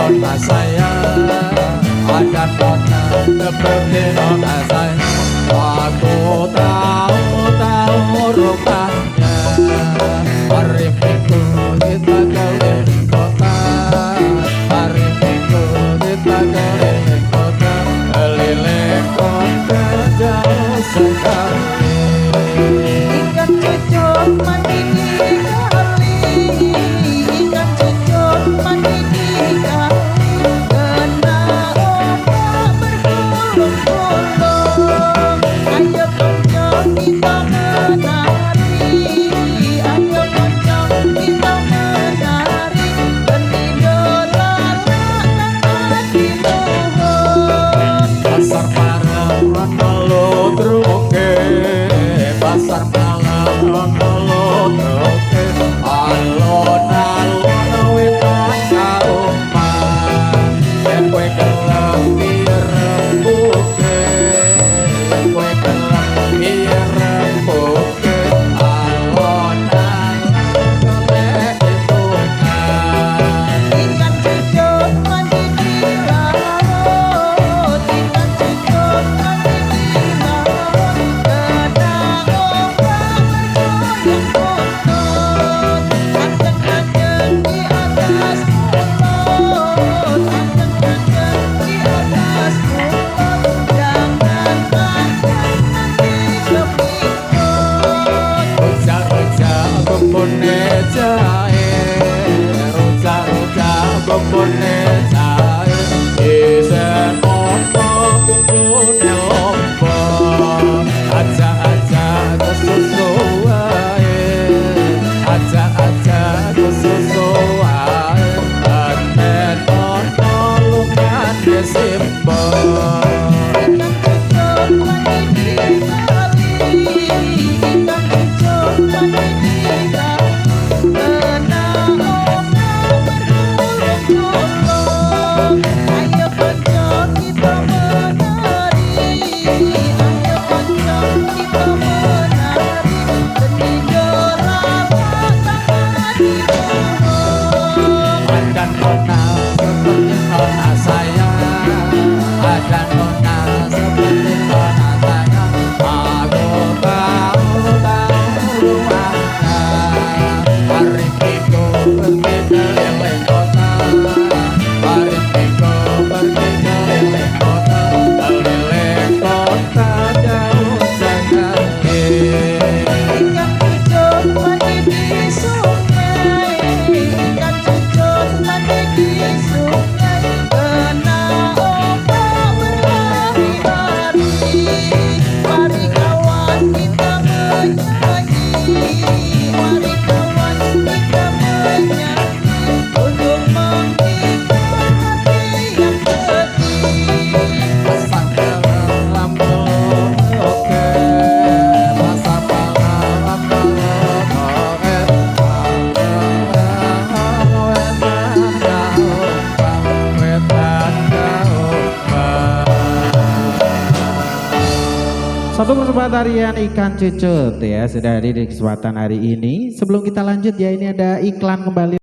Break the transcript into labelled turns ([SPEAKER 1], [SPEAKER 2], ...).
[SPEAKER 1] nona saya, ada nona seperti nona saya. Aku tahu rupanya, hari minggu kita keliling kota, hari minggu kita keliling kota, keliling kota jauh sekali.
[SPEAKER 2] Ikan cucuk mandi di kali, ikan cucuk mandi di kali, kena ombak bergulung-gulung. Ayo kencang kita menari, ayo kencang kita menari, beridola di luhur.
[SPEAKER 1] Pasar malam melut ruke, pasar malam melut ruke, alon-alon wetan kauman, kue gelap biar rembuke, kue gelap biar rembuke, alon-alon golek hitungan.
[SPEAKER 2] Ikan cucuk mandi di laut, ikan cucuk mandi di laut, kena ombak bergoyang-goyang, adem-adem di atas mulut, adem-adem di atas mulut, jangan makan nanti kepikut.
[SPEAKER 1] Rujak-rujak bumbune jahe, rujak-rujak bumbune jahe, isen opo bumbune lombok, ajak-ajak ke susu wae, ajak-ajak ke susu wae, anen ono lungane simbol.
[SPEAKER 2] Ikan cucuk mandi di kali, ikan cucuk mandi di kali, kena ombak bergulung-gulung. Ayo kencang kita menari, ayo kencang kita menari, beridola tangan di luhur.
[SPEAKER 1] Ada nona seperti nona saya, ada nona seperti nona saya. Aku tahu rumahnya, hari minggu pergi keliling kota, hari minggu pergi keliling kota, keliling kota jauh sekali.
[SPEAKER 2] Ikan cucuk mandi di sungai, ikan cucuk mandi di sungai, kena ombak berlari-lari. Mari kawan kita menyanyi, mari kawan kita menyanyi, untuk menghibur hati yang sedih.
[SPEAKER 1] Pasar malam oke, pasar malam oke,
[SPEAKER 3] Satu persembahan tarian ikan cucut ya sudah hadir di kesempatan hari ini. Sebelum kita lanjut ya, ini ada iklan kembali.